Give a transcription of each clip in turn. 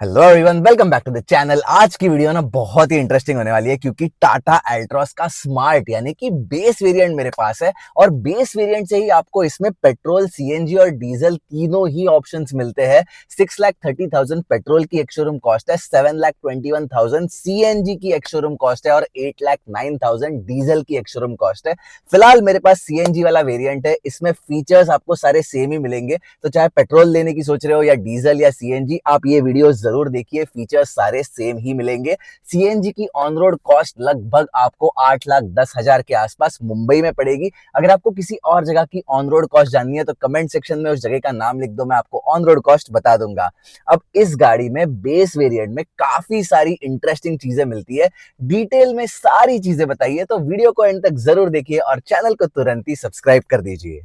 Hello everyone, welcome back to the channel. आज की video ना बहुत ही इंटरेस्टिंग होने वाली है क्योंकि टाटा एल्ट्रॉस का स्मार्ट यानी कि बेस वेरिएंट मेरे पास है और बेस वेरिएंट से ही आपको इसमें पेट्रोल, सीएनजी और डीजल तीनों ही ऑप्शंस मिलते हैं। 6,30,000 पेट्रोल की एक शोरूम कॉस्ट है, 7,21,000 सीएनजी की एक शोरूम कॉस्ट है और 8,09,000 डीजल की एक शोरूम कॉस्ट है। फिलहाल मेरे पास सीएनजी वाला वेरिएंट है। इसमें फीचर्स आपको सारे सेम ही मिलेंगे, तो चाहे पेट्रोल लेने की सोच रहे हो या डीजल या सीएनजी, आप ये वीडियो जरूर देखिए। फीचर्स सारे सेम ही मिलेंगे। सीएनजी की ऑन रोड कॉस्ट लगभग आपको 8,10,000 के आसपास मुंबई में पड़ेगी। अगर आपको किसी और जगह की ऑन रोड कॉस्ट जाननी है तो कमेंट सेक्शन में उस जगह का नाम लिख दो, मैं आपको ऑन रोड कॉस्ट बता दूंगा। अब इस गाड़ी में बेस वेरिएंट में काफी सारी इंटरेस्टिंग चीजें मिलती है। डिटेल में सारी चीजें बताइए, तो वीडियो को एंड तक जरूर देखिए और चैनल को तुरंत ही सब्सक्राइब कर दीजिए।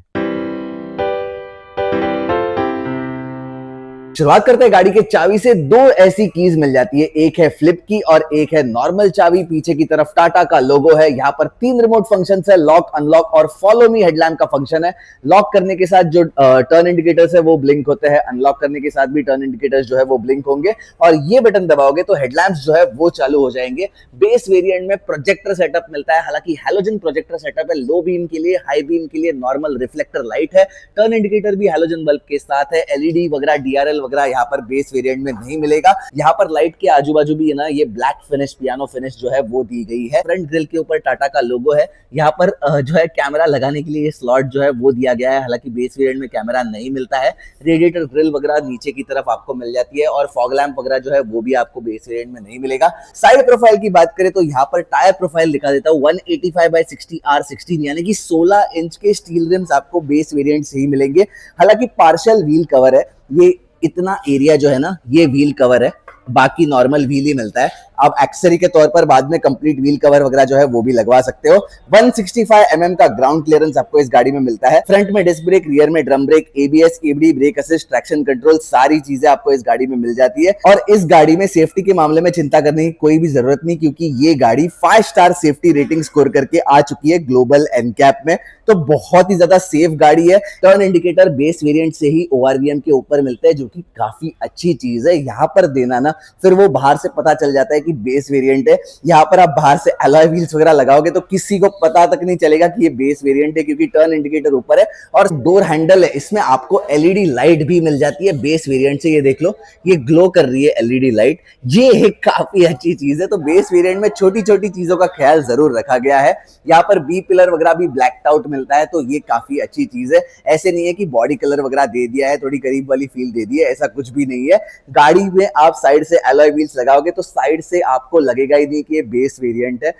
शुरुआत करते हैं गाड़ी के चाबी से। दो ऐसी कीज मिल जाती है, एक है फ्लिप की और एक है नॉर्मल चाबी। पीछे की तरफ टाटा का लोगो है। यहाँ पर 3 रिमोट फंक्शंस है, लॉक, अनलॉक और फॉलो मी हेडलैम्प का फंक्शन है। लॉक करने के साथ जो टर्न इंडिकेटर्स है वो ब्लिंक होते हैं, अनलॉक करने के साथ भी टर्न इंडिकेटर्स जो है वो ब्लिंक होंगे और ये बटन दबाओगे तो हेडलैम्प्स जो है वो चालू हो जाएंगे। बेस वेरिएंट में प्रोजेक्टर सेटअप मिलता है, हालांकि हैलोजन प्रोजेक्टर सेटअप है। लो बीम के लिए, हाई बीम के लिए नॉर्मल रिफ्लेक्टर लाइट है। टर्न इंडिकेटर भी हैलोजन बल्ब के साथ है। एलईडी वगैरह, डीआरएल वगैरह यहाँ पर बेस वेरिएंट में नहीं मिलेगा। यहाँ पर लाइट के आजू बाजू भी है ना, ये ब्लैक फिनिश, पियानो फिनिश जो है वो दी गई है। फ्रंट ग्रिल के ऊपर टाटा का लोगो है। यहाँ पर जो है कैमरा लगाने के लिए स्लॉट जो है वो दिया गया है, हालांकि बेस वेरिएंट में कैमरा नहीं मिलता है। रेडिएटर ग्रिल वगैरह नीचे की तरफ आपको मिल जाती है और फॉग लैंप वगैरह जो है वो भी आपको बेस वेरिएंट में नहीं मिलेगा। साइड प्रोफाइल की बात करें तो यहाँ पर टायर प्रोफाइल दिखा देता हूँ। 185/60 R16 यानी कि 16 इंच के स्टील रिम्स आपको बेस वेरिएंट से ही मिलेंगे। हालांकि पार्शियल व्हील कवर है, ये इतना एरिया जो है ना ये व्हील कवर है, बाकी नॉर्मल व्हील ही मिलता है। आप एक्सेसरी के तौर पर बाद में कंप्लीट व्हील कवर वगैरह जो है वो भी लगवा सकते हो। 165 mm का ग्राउंड क्लियरेंस आपको इस गाड़ी में मिलता है। फ्रंट में डिस्क ब्रेक, रियर में drum brake, ABS, EBD, brake assist, traction control, सारी चीजें आपको इस गाड़ी में मिल जाती है। और इस गाड़ी में सेफ्टी के मामले में चिंता करने की कोई भी जरूरत नहीं, क्योंकि ये गाड़ी 5 स्टार सेफ्टी रेटिंग स्कोर करके आ चुकी है ग्लोबल एनकैप में, तो बहुत ही ज्यादा सेफ गाड़ी है। टर्न इंडिकेटर बेस वेरिएंट से ही ओआरवीएम के ऊपर मिलता है, जो कि काफी अच्छी चीज है। यहाँ पर देना ना, फिर वो बाहर से पता चल जाता है कि बेस वेरिएंट है। यहाँ पर आप बाहर से अलॉय व्हील्स वगैरह लगाओगे तो किसी को पता तक नहीं चलेगा कि ये बेस वेरिएंट है, क्योंकि टर्न इंडिकेटर ऊपर है और डोर हैंडल है। इसमें आपको एलईडी लाइट भी मिल जाती है बेस वेरिएंट से। ये देख लो, ये ग्लो कर रही है एलईडी लाइट, ये एक काफी अच्छी चीज है। तो बेस वेरिएंट में छोटी छोटी चीजों का ख्याल जरूर रखा गया है। यहाँ पर बी पिलर वगैरह भी ब्लैक्ड आउट मिलता है, तो ये काफी अच्छी चीज है। ऐसे नहीं है कि बॉडी कलर वगैरह दे दिया है, थोड़ी करीब वाली फील दे दी है, ऐसा कुछ भी नहीं है। गाड़ी में आप साइड से अलॉय व्हील्स लगाओगे तो साइड से आपको लगेगा ही नहीं कि ये बेस वेरिएंट है।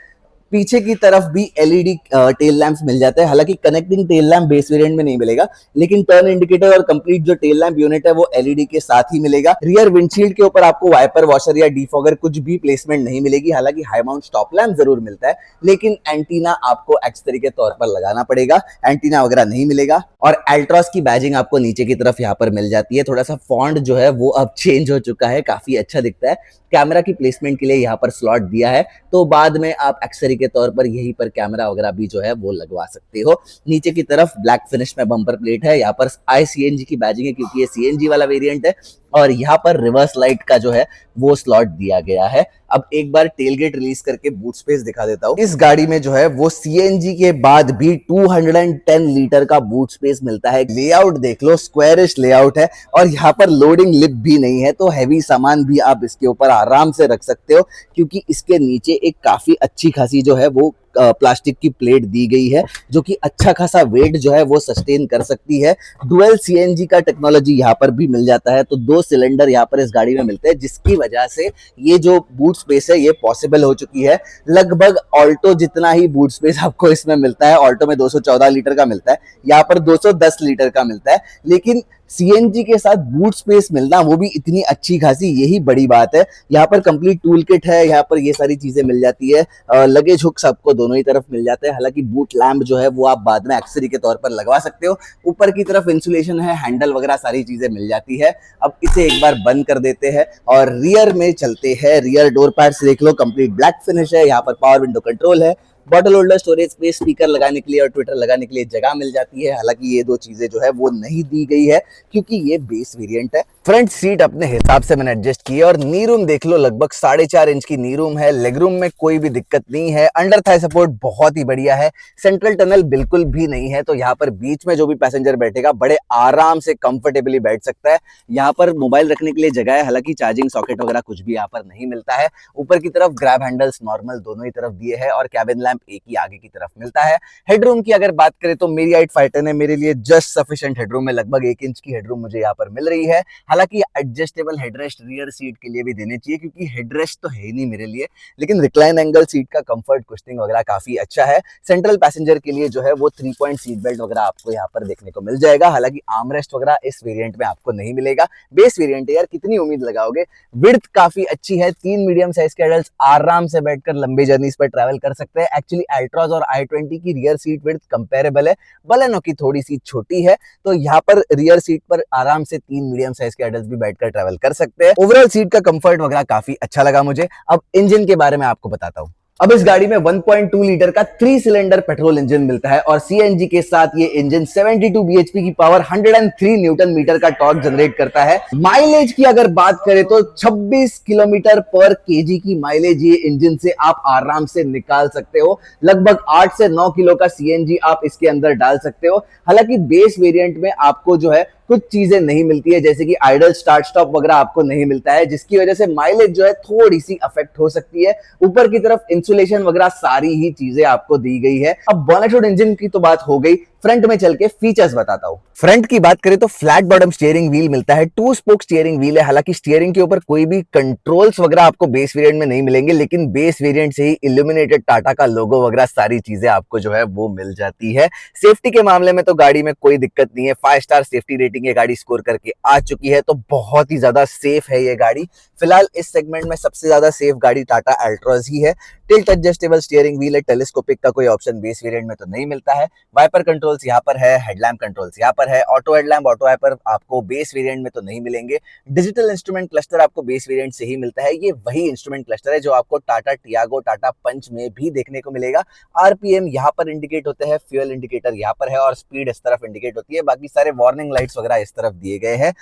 पीछे की तरफ भी एलईडी टेल लैंप्स मिल जाते हैं, हालांकि connecting tail lamp base variant में नहीं मिलेगा, लेकिन टर्न इंडिकेटर और कंप्लीट जो टेल लैंप यूनिट है वो एलईडी के साथ ही मिलेगा। रियर विंडशील्ड के ऊपर आपको वाइपर, वॉशर या डिफॉगर कुछ भी प्लेसमेंट नहीं मिलेगी। हालांकि हाई माउंट स्टॉप लैंप जरूर मिलता है, लेकिन एंटीना आपको एक्सेसरी के तौर पर लगाना पड़ेगा, एंटीना वगैरह नहीं मिलेगा। और एल्ट्रॉस की बैजिंग आपको नीचे की तरफ यहाँ पर मिल जाती है। थोड़ा सा फॉन्ट जो है वो अब चेंज हो चुका है, काफी अच्छा दिखता है। कैमरा की प्लेसमेंट के लिए यहाँ पर स्लॉट दिया है, तो बाद में आप एक्सेसरी के तौर पर यहीं पर कैमरा वगैरह भी जो है वो लगवा सकते हो। नीचे की तरफ ब्लैक फिनिश में बम्पर प्लेट है। यहाँ पर ICNG की बैजिंग है, क्योंकि ये सीएनजी वाला वेरिएंट है। और यहाँ पर रिवर्स लाइट का जो है वो स्लॉट दिया गया है। अब एक बार टेलगेट रिलीज करके बूट स्पेस दिखा देता हूँ। इस गाड़ी में जो है वो सीएनजी के बाद भी 210 लीटर का बूट स्पेस मिलता है। लेआउट देख लो, स्क्वायरिश लेआउट है और यहाँ पर लोडिंग लिप भी नहीं है, तो हैवी सामान भी आप इसके ऊपर आराम से रख सकते हो, क्योंकि इसके नीचे एक काफी अच्छी खासी जो है वो प्लास्टिक की प्लेट दी गई है, जो कि अच्छा खासा वेट जो है वो सस्टेन कर सकती है। डुअल सीएनजी का टेक्नोलॉजी यहाँ पर भी मिल जाता है, तो 2 सिलेंडर यहाँ पर इस गाड़ी में मिलते हैं, जिसकी वजह से ये जो बूट स्पेस है ये पॉसिबल हो चुकी है। लगभग ऑल्टो जितना ही बूट स्पेस आपको इसमें मिलता है। ऑल्टो में 214 लीटर का मिलता है, यहाँ पर 210 लीटर का मिलता है, लेकिन सीएनजी के साथ बूट स्पेस मिलना वो भी इतनी अच्छी खासी, यही बड़ी बात है। यहाँ पर कंप्लीट टूल किट है, यहाँ पर ये सारी चीजें मिल जाती है। लगेज हुक्स आपको दोनों ही तरफ मिल जाते हैं। हालांकि बूट लैम्प जो है वो आप बाद में एक्सेसरी के तौर पर लगवा सकते हो। ऊपर की तरफ इंसुलेशन है, हैंडल वगैरह सारी चीजें मिल जाती है। अब इसे एक बार बंद कर देते हैं और रियर में चलते हैं। रियर डोर पैड्स देख लो, कंप्लीट ब्लैक फिनिश है। यहाँ पर पावर विंडो कंट्रोल है, bottle holder, storage space, speaker लगाने के लिए और ट्विटर लगाने के लिए जगह मिल जाती है। हालांकि ये दो चीजें जो है वो नहीं दी गई है क्योंकि ये बेस वेरिएंट है। फ्रंट सीट अपने हिसाब से मैंने एडजस्ट की है और नी रूम देख लो, लगभग 4.5 इंच की नी रूम है। लेग रूम में कोई भी दिक्कत नहीं है। अंडर थाई सपोर्ट बहुत ही बढ़िया है। सेंट्रल टनल बिल्कुल भी नहीं है, तो यहाँ पर बीच में जो भी पैसेंजर बैठेगा बड़े आराम से कंफर्टेबली बैठ सकता है। यहाँ पर मोबाइल रखने के लिए जगह है, हालांकि चार्जिंग सॉकेट वगैरह कुछ भी यहाँ पर नहीं मिलता है। ऊपर की तरफ ग्रैब हैंडल्स नॉर्मल दोनों ही तरफ दिए हैं और कैबिन लैंप एक ही आगे की तरफ मिलता है। हेडरूम की अगर बात करें तो मेरी हाइट 5'10" है, मेरे लिए जस्ट सफिशिएंट हेडरूम है। लगभग 1 इंच की हेडरूम मुझे यहाँ पर मिल रही है। हालांकि एडजस्टेबल हेडरेस्ट रियर सीट के लिए भी देने चाहिए क्योंकि हेडरेस्ट तो है ही नहीं मेरे लिए, लेकिन रिक्लाइन एंगल सीट का कंफर्ट कुशनिंग वगैरह काफी अच्छा है। सेंट्रल पैसेंजर के लिए जो है वो 3 पॉइंट सीट बेल्ट वगैरह आपको यहाँ पर देखने को मिल जाएगा। हालांकि आर्मरेस्ट वगैरह इस वेरिएंट में आपको नहीं मिलेगा। बेस वेरिएंट है यार, कितनी उम्मीद लगाओगे। विड्थ काफी अच्छी है, 3 मीडियम साइज के एडल्ट्स आराम से बैठकर लंबे जर्नीज पर ट्रैवल कर सकते हैं। एक्चुअली अल्ट्राज और i20 की रियर सीट विड्थ कंपेरेबल है, बलेनो की थोड़ी सी छोटी है। तो यहाँ पर रियर सीट पर आराम से 3 मीडियम साइज के एडल्ट भी बैठकर ट्रैवल कर सकते हैं। ओवरऑल सीट का कंफर्ट वगैरह काफी अच्छा लगा मुझे। अब इंजन के बारे में आपको बताता हूँ। अब इस गाड़ी में 1.2 लीटर का 3 सिलेंडर पेट्रोल इंजन मिलता है और सीएनजी के साथ ये इंजन 72 बीएचपी की पावर, 103 न्यूटन मीटर का टॉर्क जनरेट करता है। माइलेज की अगर बात करें तो 26 किलोमीटर पर केजी की माइलेज ये इंजन से आप आराम से निकाल सकते हो। लगभग 8 से 9 किलो का सीएनजी आप इसके अंदर डाल सकते हो। हालांकि बेस वेरिएंट में आपको जो है कुछ चीजें नहीं मिलती है, जैसे कि आइडल स्टार्ट स्टॉप वगैरह आपको नहीं मिलता है, जिसकी वजह से माइलेज जो है थोड़ी सी अफेक्ट हो सकती है। ऊपर की तरफ इंसुलेशन वगैरह सारी ही चीजें आपको दी गई है। अब बॉनेट और इंजन की तो बात हो गई, फ्रंट में चल के फीचर्स बताता हूं। फ्रंट की बात करें तो फ्लैट बॉटम स्टीयरिंग व्हील मिलता है, 2 स्पोक स्टीयरिंग व्हील है। हालांकि स्टीयरिंग के ऊपर कोई भी कंट्रोल्स वगैरह आपको बेस वेरिएंट में नहीं मिलेंगे, लेकिन बेस वेरिएंट से ही इल्यूमिनेटेड टाटा का लोगो वगैरह सारी चीजें आपको जो है वो मिल जाती है। सेफ्टी के मामले में तो गाड़ी में कोई दिक्कत नहीं है, 5 स्टार सेफ्टी रेटिंग ये गाड़ी स्कोर करके आ चुकी है, तो बहुत ही ज्यादा सेफ है ये गाड़ी। फिलहाल इस सेगमेंट में सबसे ज्यादा सेफ गाड़ी टाटा अल्ट्रॉज ही है। टिल्ट एडजस्टेबल स्टीयरिंग व्हील है, टेलीस्कोपिक का कोई ऑप्शन बेस वेरिएंट में तो नहीं मिलता है। वाइपर कंट्रोल्स यहाँ पर है, हेडलैम्प कंट्रोल्स यहाँ पर है, ऑटो हेडलैम्प ऑटो वाइपर आपको बेस वेरिएंट में तो नहीं मिलेंगे। डिजिटल इंस्ट्रूमेंट क्लस्टर आपको बेस वेरिएंट से ही मिलता है। ये वही इंस्ट्रूमेंट क्लस्टर है जो आपको टाटा टियागो, टाटा पंच में भी देखने को मिलेगा। आरपीएम यहाँ पर इंडिकेट होते हैं, फ्यूल इंडिकेटर यहाँ पर है और स्पीड इस तरफ इंडिकेट होती है। बाकी सारे वार्निंग लाइट्स वगैरह इस तरफ दिए गए हैं।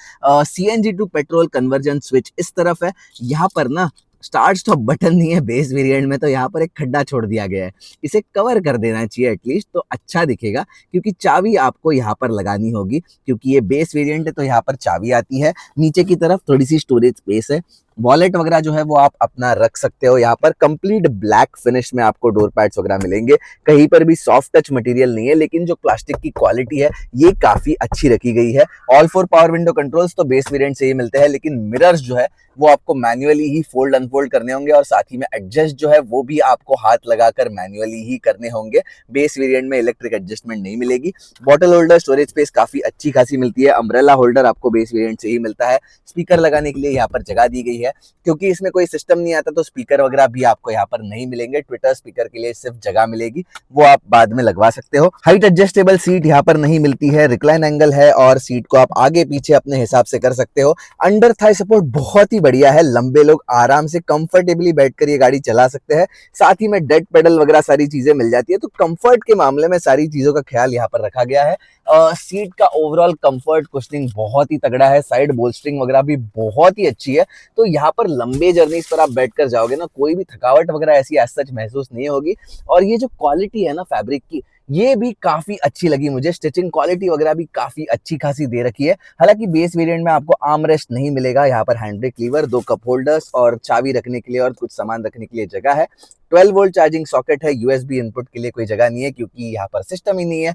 CNG to petrol conversion switch इस तरफ है। यहाँ पर ना स्टार्ट स्टॉप बटन नहीं है बेस वेरिएंट में, तो यहाँ पर एक खड्डा छोड़ दिया गया है, इसे कवर कर देना चाहिए एटलीस्ट, तो अच्छा दिखेगा। क्योंकि चाबी आपको यहाँ पर लगानी होगी, क्योंकि ये बेस वेरिएंट है तो यहाँ पर चाबी आती है। नीचे की तरफ थोड़ी सी स्टोरेज स्पेस है, वॉलेट वगैरह जो है वो आप अपना रख सकते हो। यहाँ पर कंप्लीट ब्लैक फिनिश में आपको डोर पैड्स वगैरह मिलेंगे, कहीं पर भी सॉफ्ट टच मटेरियल नहीं है, लेकिन जो प्लास्टिक की क्वालिटी है ये काफी अच्छी रखी गई है। ऑल 4 पावर विंडो कंट्रोल्स तो बेस वेरिएंट से ही मिलते हैं, लेकिन मिरर्स जो है वो आपको मैन्युअली ही फोल्ड अनफोल्ड करने होंगे और साथ ही में एडजस्ट जो है वो भी आपको हाथ लगाकर मैन्युअली ही करने होंगे। बेस वेरिएंट में इलेक्ट्रिक एडजस्टमेंट नहीं मिलेगी। बॉटल होल्डर, स्टोरेज स्पेस काफी अच्छी खासी मिलती है। अम्ब्रेला होल्डर आपको बेस वेरिएंट से ही मिलता है। स्पीकर लगाने के लिए यहाँ पर जगह दी गई है, क्योंकि इसमें कोई सिस्टम नहीं आता तो स्पीकर वगैरह भी आपको यहाँ पर नहीं मिलेंगे। ट्विटर स्पीकर के लिए सिर्फ जगह मिलेगी, वो आप बाद में लगवा सकते हो। हाइट एडजस्टेबल सीट यहाँ पर नहीं मिलती है, रिक्लाइन एंगल है और सीट को आप आगे पीछे अपने हिसाब से कर सकते हो। अंडर थाई सपोर्ट बहुत ही बढ़िया है, लंबे लोग आराम से कंफर्टेबली बैठकर ये गाड़ी चला सकते हैं। साथ ही में डेड पेडल वगैरह सारी चीजें मिल जाती है, तो कंफर्ट के मामले में सारी चीजों का ख्याल यहाँ पर रखा गया है। सीट का ओवरऑल कंफर्ट कुशनिंग बहुत ही तगड़ा है, साइड बोल्स्टरिंग वगैरह भी बहुत ही अच्छी है। तो यहाँ पर लंबे जर्नीज पर आप बैठकर जाओगे ना, कोई भी थकावट वगैरह ऐसी एज सच महसूस नहीं होगी। और ये जो क्वालिटी है ना फैब्रिक की, ये भी काफी अच्छी लगी मुझे। स्टिचिंग क्वालिटी वगैरह भी काफी अच्छी खासी दे रखी है। हालांकि बेस वेरिएंट में आपको आर्म रेस्ट नहीं मिलेगा। यहाँ पर hand brake lever, 2 cup holders और चाबी रखने के लिए और कुछ सामान रखने के लिए जगह है। 12 वोल्ट चार्जिंग सॉकेट है, यूएसबी इनपुट के लिए कोई जगह नहीं है क्योंकि यहाँ पर सिस्टम ही नहीं है।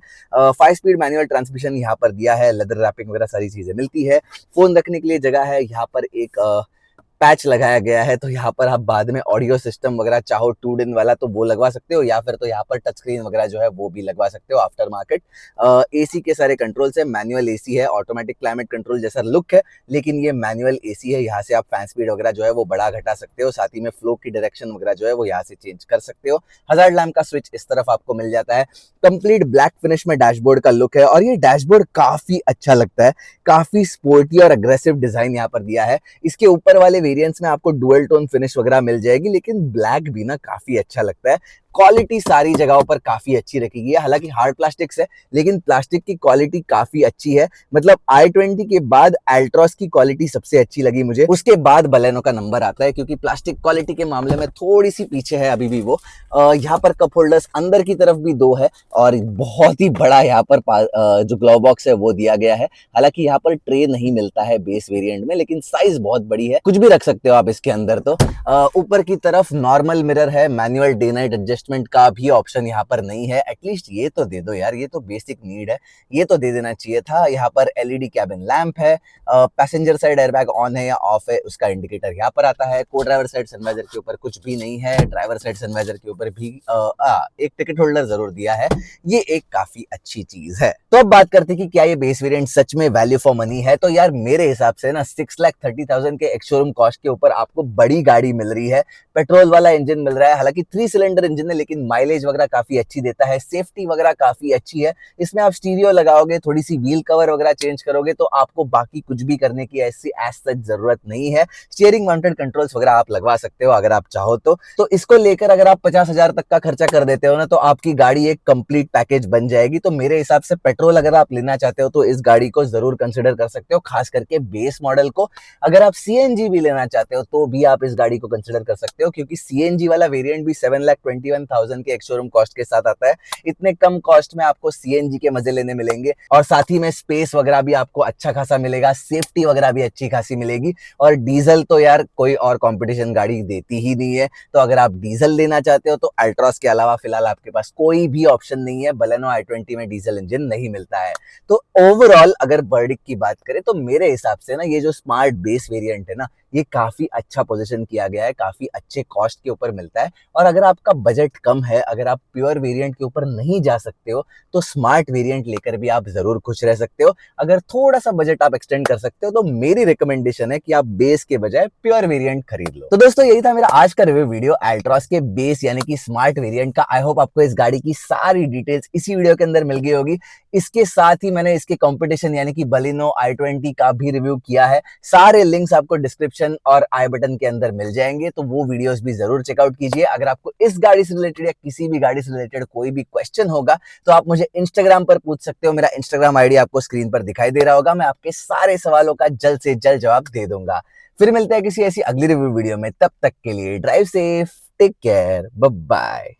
5 स्पीड मैनुअल ट्रांसमिशन यहाँ पर दिया है, लेदर रैपिंग वगैरह सारी चीजें मिलती है। फोन रखने के लिए जगह है। यहाँ पर एक पैच लगाया गया है, तो यहाँ पर आप बाद में ऑडियो सिस्टम वगैरह चाहो 2 दिन वाला तो वो लगवा सकते हो, या फिर तो यहाँ पर टच स्क्रीन वगैरह जो है वो भी लगवा सकते हो आफ्टर मार्केट। एसी के सारे कंट्रोल्स है, मैनुअल एसी है, ऑटोमेटिक क्लाइमेट कंट्रोल जैसा लुक है, लेकिन ये मैनुअल एसी है। यहाँ से आप फैन स्पीड वगैरह जो है वो बढ़ा घटा सकते हो, साथ ही में फ्लो की डायरेक्शन वगैरह जो है वो यहाँ से चेंज कर सकते हो। हजार्ड लैम्प का स्विच इस तरफ आपको मिल जाता है। कंप्लीट ब्लैक फिनिश में डैशबोर्ड का लुक है और ये डैशबोर्ड काफी अच्छा लगता है, काफी स्पोर्टी और अग्रेसिव डिजाइन यहाँ पर दिया है। इसके ऊपर वाले वेरिएंट्स में आपको डुअल टोन फिनिश वगैरह मिल जाएगी, लेकिन ब्लैक भी ना काफी अच्छा लगता है। क्वालिटी सारी जगहों पर काफी अच्छी रखी गई है। हालांकि हार्ड प्लास्टिक्स है, लेकिन प्लास्टिक की क्वालिटी काफी अच्छी है। मतलब i20 के बाद एल्ट्रॉस की क्वालिटी सबसे अच्छी लगी मुझे, उसके बाद बलेनो का नंबर आता है, क्योंकि प्लास्टिक क्वालिटी के मामले में थोड़ी सी पीछे है अभी भी वो। यहाँ पर कप होल्डर्स अंदर की तरफ भी दो है और बहुत ही बड़ा यहाँ पर जो ग्लव बॉक्स है वो दिया गया है। हालांकि यहाँ पर ट्रे नहीं मिलता है बेस वेरिएंट में, लेकिन साइज बहुत बड़ी है, कुछ भी रख सकते हो आप इसके अंदर। तो ऊपर की तरफ नॉर्मल मिरर है, मैनुअल डे नाइट एडजस्टमेंट का भी ऑप्शन यहाँ पर नहीं है। एटलीस्ट ये तो दे दो यार, ये तो बेसिक नीड है, ये तो दे देना चाहिए था। यहाँ पर एलईडी कैबिन लैंप है, पैसेंजर साइड एयरबैग ऑन है या ऑफ है उसका इंडिकेटर यहाँ पर आता है। को ड्राइवर साइड सनवाइजर के ऊपर कुछ भी नहीं है, ड्राइवर साइड सनवाइजर के ऊपर भी एक टिकट होल्डर जरूर दिया है, ये एक काफी अच्छी चीज है। तो अब बात करते हैं कि क्या ये बेस वेरिएंट सच में वैल्यू फॉर मनी है। तो यार मेरे हिसाब से ना 6,30,000 के एक्स शोरूम कॉस्ट के ऊपर आपको बड़ी गाड़ी मिल रही है, पेट्रोल वाला इंजन मिल रहा है। हालांकि 3 सिलेंडर इंजन है, लेकिन माइलेज वगैरह काफी अच्छी देता है, सेफ्टी वगैरह काफी अच्छी है। इसमें आप स्टीरियो लगाओगे, थोड़ी सी व्हील कवर वगैरह चेंज करोगे, तो आपको बाकी कुछ भी करने की ऐसी एज सच जरूरत नहीं है। स्टीयरिंग माउंटेड कंट्रोल्स वगैरह आप लगवा सकते हो अगर आप चाहो तो इसको लेकर अगर आप 50,000 तक का खर्चा कर देते हो ना, तो आपकी गाड़ी एक कंप्लीट पैकेज बन जाएगी। तो मेरे हिसाब से पेट्रोल अगर आप लेना चाहते हो तो इस गाड़ी को जरूर कंसिडर कर सकते हो, खास करके बेस मॉडल को। अगर आप सीएनजी भी लेना चाहते हो तो भी आप इस गाड़ी को कंसिडर कर सकते हो, क्योंकि सीएनजी वाला वेरिएंट भी 7,21,000 के एक्स शोरूम कॉस्ट के साथ आता है। इतने कम कॉस्ट में आपको सीएनजी के मजे लेने मिलेंगे, और साथ ही में स्पेस वगैरह भी आपको अच्छा खासा मिलेगा, सेफ्टी वगैरह भी अच्छी खासी मिलेगी। और डीजल तो यार कोई और कंपटीशन गाड़ी देती ही नहीं है। तो अगर आप डीजल लेना चाहते हो तो अल्ट्रॉस के अलावा फिलहाल आपके पास कोई भी ऑप्शन नहीं है। बलेनो i20 में डीजल इंजन नहीं मिलता है। तो ओवरऑल अगर वर्डिक्ट की बात करें तो मेरे हिसाब से ना ये जो स्मार्ट बेस वेरिएंट है ना, ये काफी अच्छा पोजीशन किया गया है, काफी अच्छे कॉस्ट के ऊपर मिलता है। और अगर आपका बजट कम है, अगर आप प्योर वेरिएंट के ऊपर नहीं जा सकते हो, तो स्मार्ट वेरिएंट लेकर भी आप जरूर खुश रह सकते हो। अगर थोड़ा सा बजट आप एक्सटेंड कर सकते हो तो मेरी रिकमेंडेशन है कि आप बेस के बजाय प्योर वेरिएंट खरीद लो। तो दोस्तों यही था मेरा आज का रिव्यू वीडियो एल्ट्रॉस के बेस यानी कि स्मार्ट वेरिएंट का। आई होप आपको इस गाड़ी की सारी डिटेल्स इसी वीडियो के अंदर मिल गई होगी। इसके साथ ही मैंने इसके कंपटीशन यानी कि बलिनो i20 का भी रिव्यू किया है। सारे लिंक्स आपको डिस्क्रिप्शन और आई बटन के अंदर मिल जाएंगे, तो वो वीडियोस भी जरूर चेकआउट कीजिए। अगर आपको इस गाड़ी से रिलेटेड या किसी भी गाड़ी से रिलेटेड कोई भी क्वेश्चन होगा तो आप मुझे इंस्टाग्राम पर पूछ सकते हो। मेरा इंस्टाग्राम आईडी आपको स्क्रीन पर दिखाई दे रहा होगा। मैं आपके सारे सवालों का जल्द से जल्द जवाब दे दूंगा। फिर मिलते हैं किसी ऐसी अगली रिव्यू वीडियो में, तब तक के लिए drive safe, take care, bye bye.